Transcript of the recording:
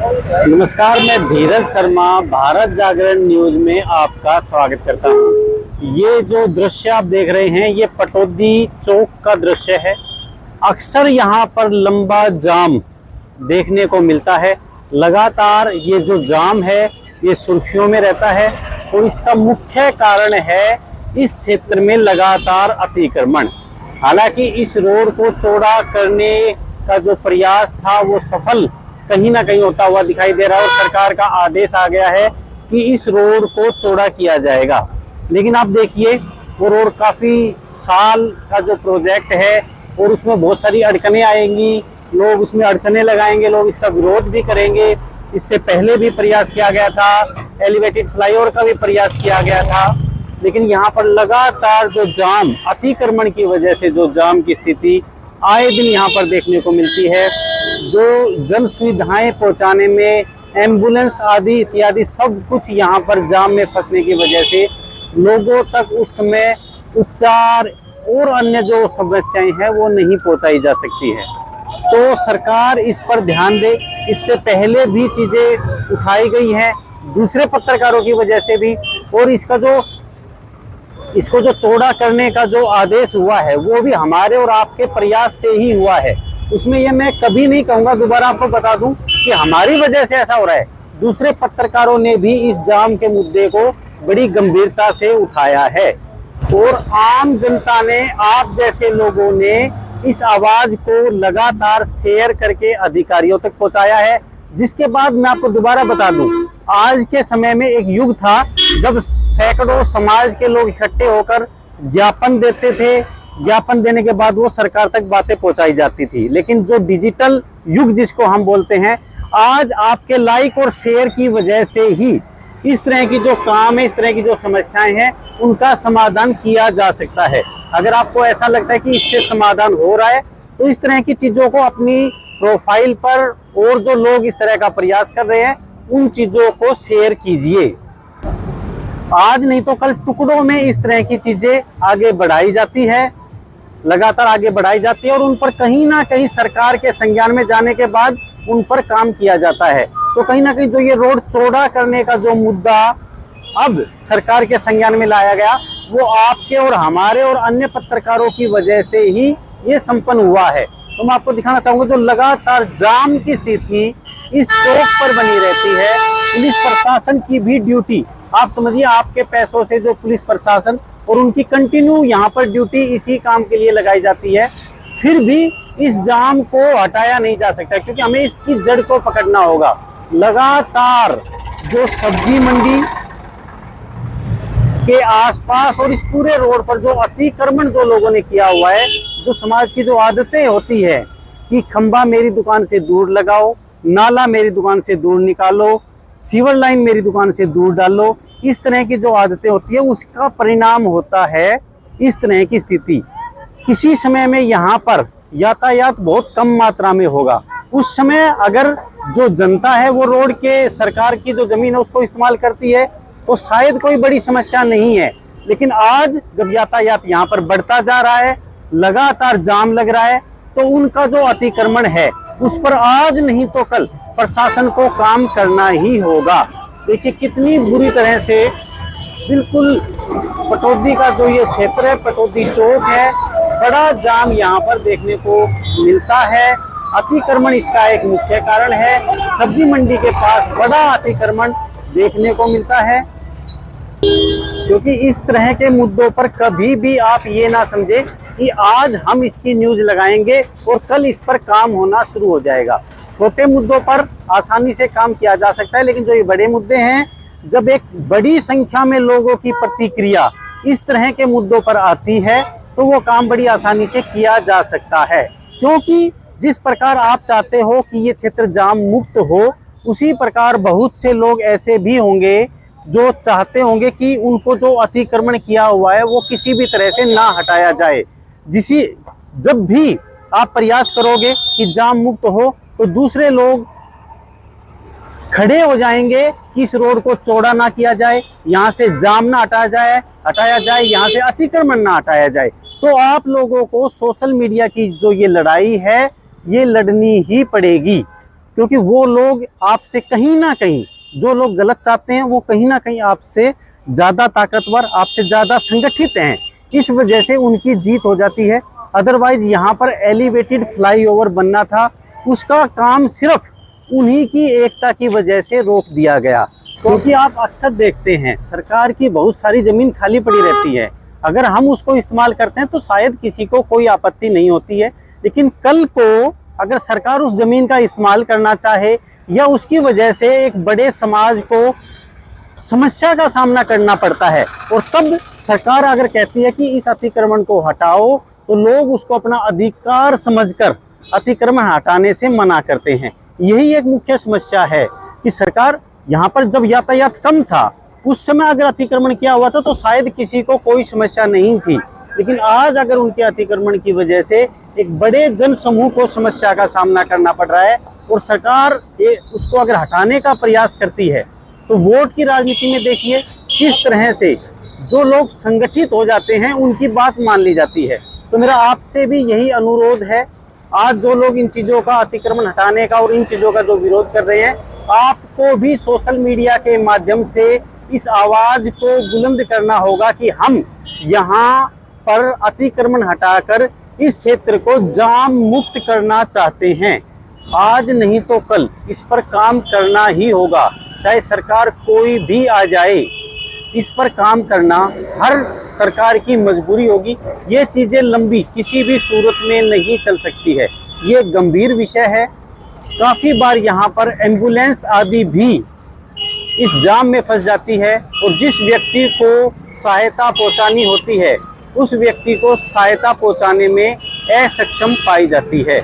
नमस्कार, मैं धीरज शर्मा भारत जागरण न्यूज में आपका स्वागत करता हूं। ये जो दृश्य आप देख रहे हैं ये पटौदी चौक का दृश्य है। अक्सर यहां पर लंबा जाम देखने को मिलता है। लगातार ये जो जाम है ये सुर्खियों में रहता है और इसका मुख्य कारण है इस क्षेत्र में लगातार अतिक्रमण। हालांकि इस रोड को चौड़ा करने का जो प्रयास था वो सफल कहीं ना कहीं होता हुआ दिखाई दे रहा है और सरकार का आदेश आ गया है कि इस रोड को चौड़ा किया जाएगा। लेकिन आप देखिए वो रोड काफ़ी साल का जो प्रोजेक्ट है और उसमें बहुत सारी अड़चनें आएंगी, लोग उसमें अड़चनें लगाएंगे, लोग इसका विरोध भी करेंगे। इससे पहले भी प्रयास किया गया था, एलिवेटेड फ्लाईओवर का भी प्रयास किया गया था, लेकिन यहाँ पर लगातार जो जाम अतिक्रमण की वजह से जो जाम की स्थिति आए दिन यहाँ पर देखने को मिलती है। जो जन सुविधाएं पहुंचाने में एम्बुलेंस आदि इत्यादि सब कुछ यहाँ पर जाम में फंसने की वजह से लोगों तक उस समय उपचार और अन्य जो समस्याएं हैं वो नहीं पहुंचाई जा सकती है। तो सरकार इस पर ध्यान दे। इससे पहले भी चीजें उठाई गई हैं दूसरे पत्रकारों की वजह से भी, और इसको जो चौड़ा करने का जो आदेश हुआ है वो भी हमारे और आपके प्रयास से ही हुआ है। उसमें ये मैं कभी नहीं कहूँगा, दोबारा आपको बता दूं कि हमारी वजह से ऐसा हो रहा है। दूसरे पत्रकारों ने भी इस जाम के मुद्दे को बड़ी गंभीरता से उठाया है और आम जनता ने, आप जैसे लोगों ने इस आवाज को लगातार शेयर करके अधिकारियों तक पहुंचाया है। जिसके बाद मैं आपको दोबारा बता दूं, आज के समय में एक युग था जब सैकड़ों समाज के लोग इकट्ठे होकर ज्ञापन देते थे, ज्ञापन देने के बाद वो सरकार तक बातें पहुंचाई जाती थी। लेकिन जो डिजिटल युग जिसको हम बोलते हैं, आज आपके लाइक और शेयर की वजह से ही इस तरह की जो काम है, इस तरह की जो समस्याएं हैं उनका समाधान किया जा सकता है। अगर आपको ऐसा लगता है कि इससे समाधान हो रहा है तो इस तरह की चीजों को अपनी प्रोफाइल पर और जो लोग इस तरह का प्रयास कर रहे हैं उन चीजों को शेयर कीजिए। आज नहीं तो कल टुकड़ों में इस तरह की चीजें आगे बढ़ाई जाती है, लगातार आगे बढ़ाई जाती है और उन पर कहीं ना कहीं सरकार के संज्ञान में जाने के बाद उन पर काम किया जाता है। तो कहीं ना कहीं जो ये रोड चौड़ा करने का जो मुद्दा अब सरकार के संज्ञान में लाया गया वो आपके और हमारे और अन्य पत्रकारों की वजह से ही ये संपन्न हुआ है। तो मैं आपको दिखाना चाहूंगा जो लगातार जाम की स्थिति इस चौक पर बनी रहती है। पुलिस प्रशासन की भी ड्यूटी, आप समझिए आपके पैसों से जो पुलिस प्रशासन और उनकी कंटिन्यू यहाँ पर ड्यूटी इसी काम के लिए लगाई जाती है, फिर भी इस जाम को हटाया नहीं जा सकता क्योंकि हमें इसकी जड़ को पकड़ना होगा। लगातार जो सब्जी मंडी के आसपास और इस पूरे रोड पर जो अतिक्रमण जो लोगों ने किया हुआ है, जो समाज की जो आदतें होती है कि खंबा मेरी दुकान से दूर लगाओ, नाला मेरी दुकान से दूर निकालो, सीवर लाइन मेरी दुकान से दूर डालो, इस तरह की जो आदतें होती है उसका परिणाम होता है इस तरह की स्थिति। किसी समय में यहाँ पर यातायात बहुत कम मात्रा में होगा, उस समय अगर जो जनता है वो रोड के सरकार की जो जमीन है उसको इस्तेमाल करती है तो शायद कोई बड़ी समस्या नहीं है। लेकिन आज जब यातायात यहाँ पर बढ़ता जा रहा है, लगातार जाम लग रहा है, तो उनका जो अतिक्रमण है उस पर आज नहीं तो कल प्रशासन को काम करना ही होगा। देखिए कितनी बुरी तरह से बिल्कुल पटौदी का जो ये क्षेत्र है, पटौदी चौक है, बड़ा जाम यहाँ पर देखने को मिलता है। अतिक्रमण इसका एक मुख्य कारण है। सब्जी मंडी के पास बड़ा अतिक्रमण देखने को मिलता है क्योंकि इस तरह के मुद्दों पर कभी भी आप ये ना समझे कि आज हम इसकी न्यूज लगाएंगे और कल इस पर काम होना शुरू हो जाएगा। छोटे मुद्दों पर आसानी से काम किया जा सकता है, लेकिन जो ये बड़े मुद्दे हैं, जब एक बड़ी संख्या में लोगों की प्रतिक्रिया इस तरह के मुद्दों पर आती है तो वो काम बड़ी आसानी से किया जा सकता है। क्योंकि जिस प्रकार आप चाहते हो कि ये क्षेत्र जाम मुक्त हो, उसी प्रकार बहुत से लोग ऐसे भी होंगे जो चाहते होंगे कि उनको जो अतिक्रमण किया हुआ है वो किसी भी तरह से ना हटाया जाए। जब भी आप प्रयास करोगे कि जाम मुक्त हो तो दूसरे लोग खड़े हो जाएंगे कि इस रोड को चौड़ा ना किया जाए, यहाँ से जाम ना हटाया जाए, यहाँ से अतिक्रमण ना हटाया जाए। तो आप लोगों को सोशल मीडिया की जो ये लड़ाई है ये लड़नी ही पड़ेगी। क्योंकि वो लोग आपसे कहीं ना कहीं, जो लोग गलत चाहते हैं वो कहीं ना कहीं आपसे ज़्यादा ताकतवर, आपसे ज़्यादा संगठित हैं। इस वजह से उनकी जीत हो जाती है। अदरवाइज यहाँ पर एलिवेटेड फ्लाईओवर बनना था, उसका काम सिर्फ उन्हीं की एकता की वजह से रोक दिया गया। क्योंकि आप अक्सर देखते हैं सरकार की बहुत सारी ज़मीन खाली पड़ी रहती है, अगर हम उसको इस्तेमाल करते हैं तो शायद किसी को कोई आपत्ति नहीं होती है, लेकिन कल को अगर सरकार उस ज़मीन का इस्तेमाल करना चाहे या उसकी वजह से एक बड़े समाज को समस्या का सामना करना पड़ता है, और तब सरकार अगर कहती है कि इस अतिक्रमण को हटाओ, तो लोग उसको अपना अधिकार समझकर अतिक्रमण हटाने से मना करते हैं। यही एक मुख्य समस्या है कि सरकार यहाँ पर जब यातायात कम था उस समय अगर अतिक्रमण किया हुआ था तो शायद किसी को कोई समस्या नहीं थी, लेकिन आज अगर उनके अतिक्रमण की वजह से एक बड़े जन समूह को समस्या का सामना करना पड़ रहा है और सरकार उसको अगर हटाने का प्रयास करती है, तो वोट की राजनीति में देखिए किस तरह से जो लोग संगठित हो जाते हैं उनकी बात मान ली जाती है। तो मेरा आपसे भी यही अनुरोध है, आज जो लोग इन चीज़ों का अतिक्रमण हटाने का और इन चीज़ों का जो विरोध कर रहे हैं, आपको भी सोशल मीडिया के माध्यम से इस आवाज़ को बुलंद करना होगा कि हम यहाँ पर अतिक्रमण हटाकर इस क्षेत्र को जाम मुक्त करना चाहते हैं। आज नहीं तो कल इस पर काम करना ही होगा, चाहे सरकार कोई भी आ जाए, इस पर काम करना हर सरकार की मजबूरी होगी। ये चीज़ें लंबी किसी भी सूरत में नहीं चल सकती है, ये गंभीर विषय है। काफ़ी बार यहाँ पर एम्बुलेंस आदि भी इस जाम में फंस जाती है और जिस व्यक्ति को सहायता पहुँचानी होती है उस व्यक्ति को सहायता पहुँचाने में असक्षम पाई जाती है।